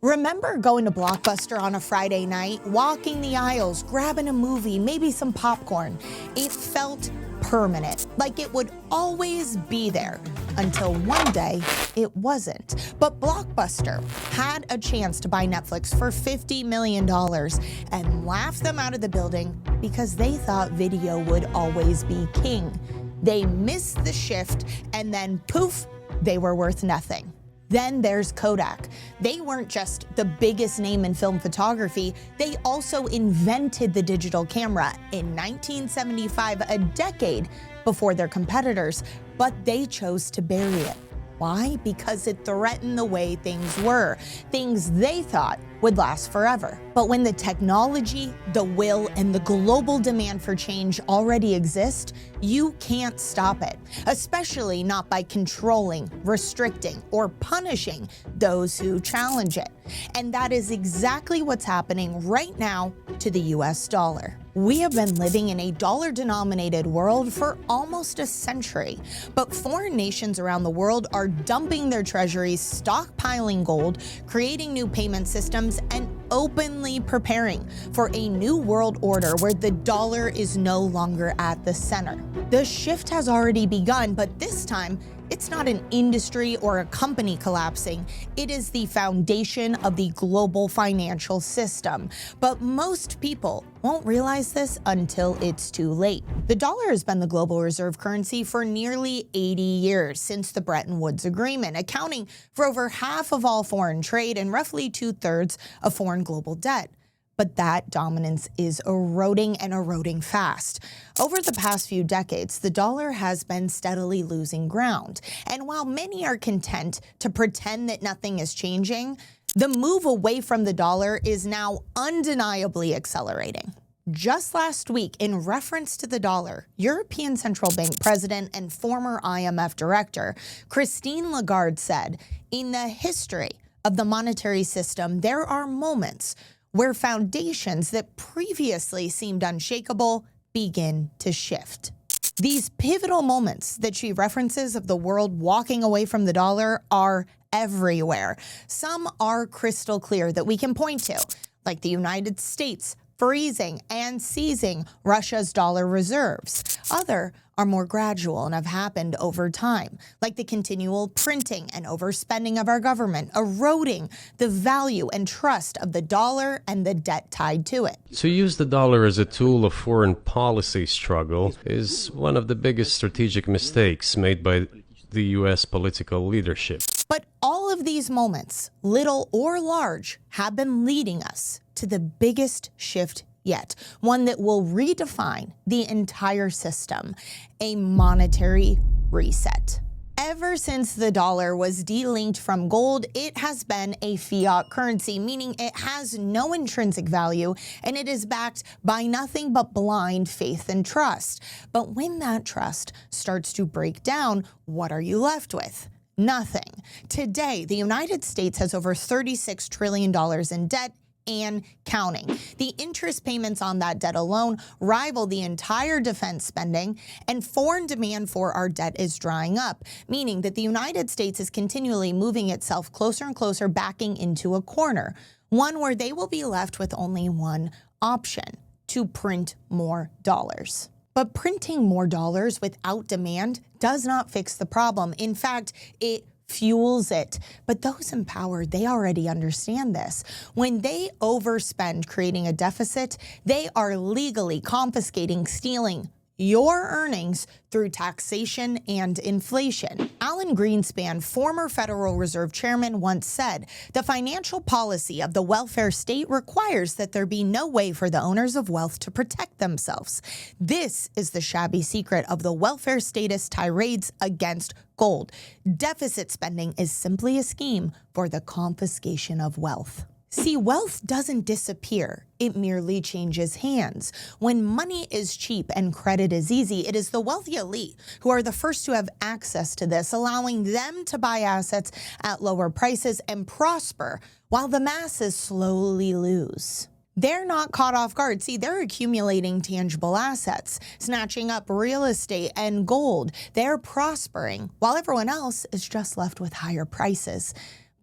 Remember going to Blockbuster on a Friday night, walking the aisles, grabbing a movie, maybe some popcorn? It felt permanent, like it would always be there, until one day it wasn't. But Blockbuster had a chance to buy Netflix for $50 million and laughed them out of the building because they thought video would always be king. They missed the shift, and then poof, they were worth nothing. Then there's Kodak. They weren't just the biggest name in film photography, they also invented the digital camera in 1975, a decade before their competitors, but they chose to bury it. Why? Because it threatened the way things were, things they thought would last forever. But when the technology, the will, and the global demand for change already exist, you can't stop it, especially not by controlling, restricting, or punishing those who challenge it. And that is exactly what's happening right now to the US dollar. We have been living in a dollar-denominated world for almost a century, but foreign nations around the world are dumping their treasuries, stockpiling gold, creating new payment systems, and openly preparing for a new world order where the dollar is no longer at the center. The shift has already begun, but this time, it's not an industry or a company collapsing, it is the foundation of the global financial system. But most people won't realize this until it's too late. The dollar has been the global reserve currency for nearly 80 years since the Bretton Woods Agreement, accounting for over half of all foreign trade and roughly 2/3 of foreign global debt. But that dominance is eroding and eroding fast. Over the past few decades, the dollar has been steadily losing ground. And while many are content to pretend that nothing is changing, the move away from the dollar is now undeniably accelerating. Just last week, in reference to the dollar, European Central Bank President and former IMF Director Christine Lagarde said, "In the history of the monetary system, there are moments where foundations that previously seemed unshakable begin to shift." These pivotal moments that she references of the world walking away from the dollar are everywhere. Some are crystal clear that we can point to, like the United States freezing and seizing Russia's dollar reserves. Other are more gradual and have happened over time, like the continual printing and overspending of our government, eroding the value and trust of the dollar and the debt tied to it. To use the dollar as a tool of foreign policy struggle is one of the biggest strategic mistakes made by the US political leadership. But all of these moments, little or large, have been leading us to the biggest shift yet, one that will redefine the entire system, a monetary reset. Ever since the dollar was delinked from gold, it has been a fiat currency, meaning it has no intrinsic value and it is backed by nothing but blind faith and trust. But when that trust starts to break down, what are you left with? Nothing. Today, the United States has over $36 trillion in debt and counting. The interest payments on that debt alone rival the entire defense spending, and foreign demand for our debt is drying up, meaning that the United States is continually moving itself closer and closer backing into a corner, one where they will be left with only one option: to print more dollars. But printing more dollars without demand does not fix the problem. In fact, it fuels it. But those in power, they already understand this. When they overspend creating a deficit, they are legally confiscating, stealing your earnings through taxation and inflation. Alan Greenspan, former Federal Reserve Chairman, once said, "The financial policy of the welfare state requires that there be no way for the owners of wealth to protect themselves. This is the shabby secret of the welfare statist tirades against gold. Deficit spending is simply a scheme for the confiscation of wealth." See, wealth doesn't disappear, it merely changes hands. When money is cheap and credit is easy, it is the wealthy elite who are the first to have access to this, allowing them to buy assets at lower prices and prosper, while the masses slowly lose. They're not caught off guard. See, they're accumulating tangible assets, snatching up real estate and gold. They're prospering, while everyone else is just left with higher prices.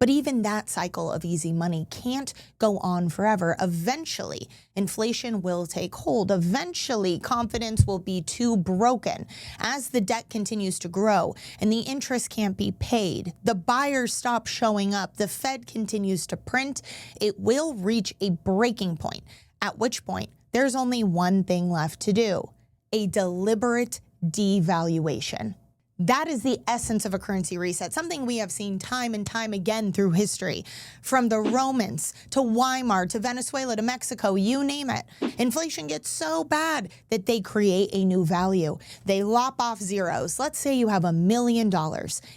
But even that cycle of easy money can't go on forever. Eventually, inflation will take hold. Eventually, confidence will be too broken. As the debt continues to grow and the interest can't be paid, the buyers stop showing up, the Fed continues to print, it will reach a breaking point, at which point there's only one thing left to do: a deliberate devaluation. That is the essence of a currency reset, something we have seen time and time again through history. From the Romans to Weimar to Venezuela to Mexico, you name it. Inflation gets so bad that they create a new value. They lop off zeros. Let's say you have $1 million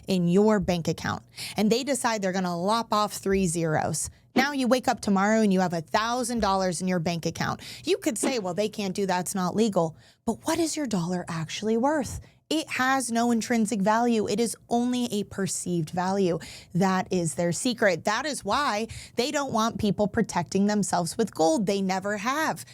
in your bank account, and they decide they're going to lop off 3 zeros. Now you wake up tomorrow and you have $1,000 in your bank account. You could say, well, they can't do that, it's not legal. But what is your dollar actually worth? It has no intrinsic value. It is only a perceived value. That is their secret. That is why they don't want people protecting themselves with gold. They never have,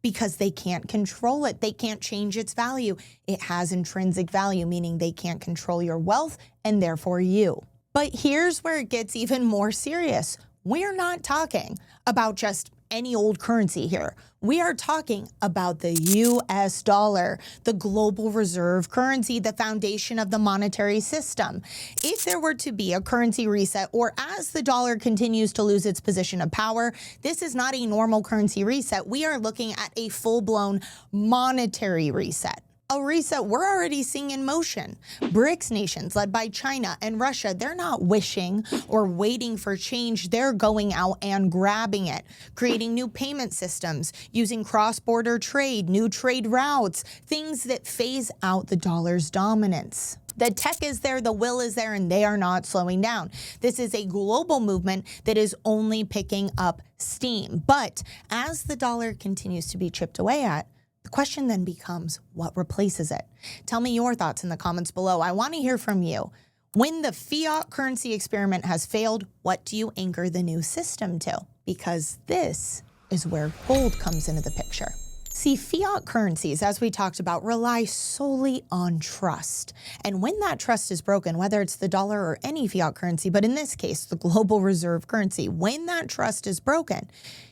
because they can't control it. They can't change its value. It has intrinsic value, meaning they can't control your wealth and therefore you. But here's where it gets even more serious. We're not talking about just any old currency here. We are talking about the US dollar, the global reserve currency, the foundation of the monetary system. If there were to be a currency reset, or as the dollar continues to lose its position of power, this is not a normal currency reset. We are looking at a full-blown monetary reset. A reset we're already seeing in motion. BRICS nations led by China and Russia, they're not wishing or waiting for change. They're going out and grabbing it, creating new payment systems, using cross-border trade, new trade routes, things that phase out the dollar's dominance. The tech is there, the will is there, and they are not slowing down. This is a global movement that is only picking up steam. But as the dollar continues to be chipped away at, the question then becomes, what replaces it? Tell me your thoughts in the comments below. I want to hear from you. When the fiat currency experiment has failed, what do you anchor the new system to? Because this is where gold comes into the picture. See, fiat currencies, as we talked about, rely solely on trust. And when that trust is broken, whether it's the dollar or any fiat currency, but in this case, the global reserve currency, when that trust is broken,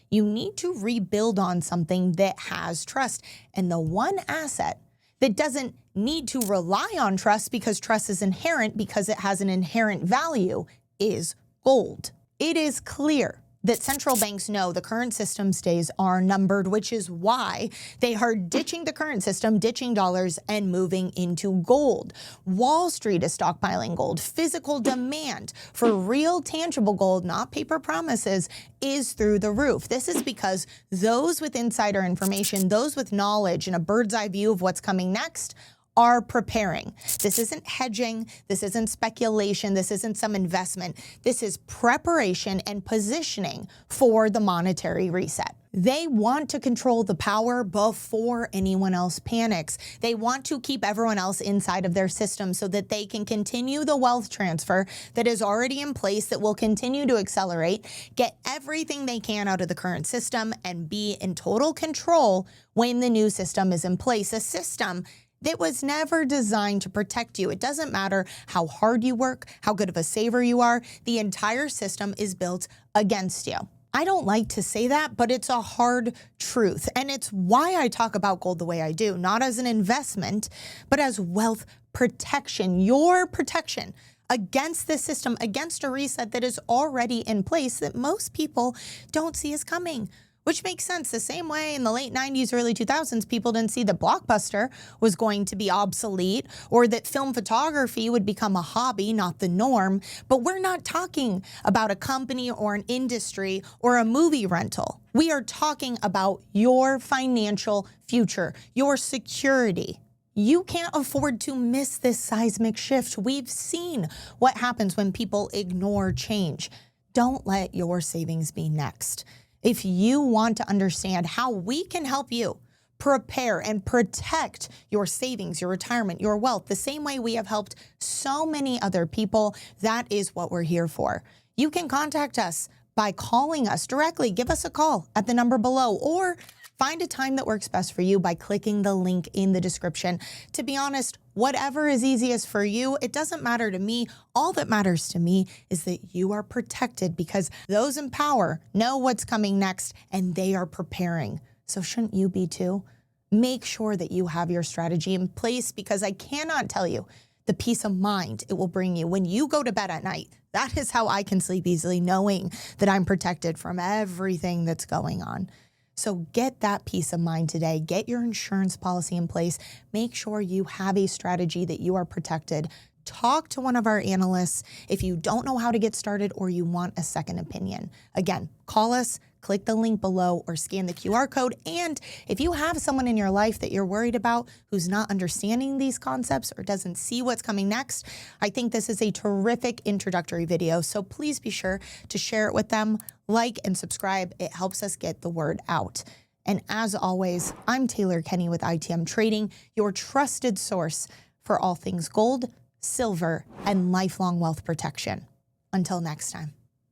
you need to rebuild on something that has trust. And the one asset that doesn't need to rely on trust, because trust is inherent, because it has an inherent value, is gold. It is clear that central banks know the current system's days are numbered, which is why they are ditching the current system, ditching dollars, and moving into gold. Wall Street is stockpiling gold. Physical demand for real tangible gold, not paper promises, is through the roof. This is because those with insider information, those with knowledge and a bird's eye view of what's coming next, are preparing. This isn't hedging, this isn't speculation, this isn't some investment. This is preparation and positioning for the monetary reset. They want to control the power before anyone else panics. They want to keep everyone else inside of their system so that they can continue the wealth transfer that is already in place, that will continue to accelerate, get everything they can out of the current system, and be in total control when the new system is in place. A system that was never designed to protect you. It doesn't matter how hard you work, how good of a saver you are, the entire system is built against you. I don't like to say that, but it's a hard truth. And it's why I talk about gold the way I do, not as an investment, but as wealth protection, your protection against this system, against a reset that is already in place that most people don't see as coming. Which makes sense. The same way in the late 90s, early 2000s, people didn't see that Blockbuster was going to be obsolete, or that film photography would become a hobby, not the norm. But we're not talking about a company or an industry or a movie rental. We are talking about your financial future, your security. You can't afford to miss this seismic shift. We've seen what happens when people ignore change. Don't let your savings be next. If you want to understand how we can help you prepare and protect your savings, your retirement, your wealth, the same way we have helped so many other people, that is what we're here for. You can contact us by calling us directly. Give us a call at the number below, or find a time that works best for you by clicking the link in the description. To be honest, Whatever is easiest for you, it doesn't matter to me. All that matters to me is that you are protected because those in power know what's coming next and they are preparing. So shouldn't you be too? Make sure that you have your strategy in place because I cannot tell you the peace of mind it will bring you when you go to bed at night. That is how I can sleep easily, knowing that I'm protected from everything that's going on. So get that peace of mind today. Get your insurance policy in place. Make sure you have a strategy that you are protected. Talk to one of our analysts if you don't know how to get started or you want a second opinion. Again, call us, click the link below or scan the QR code. And if you have someone in your life that you're worried about who's not understanding these concepts or doesn't see what's coming next, I think this is a terrific introductory video. So please be sure to share it with them, like and subscribe. It helps us get the word out. And as always, I'm Taylor Kenny with ITM Trading, your trusted source for all things gold, silver, and lifelong wealth protection. Until next time.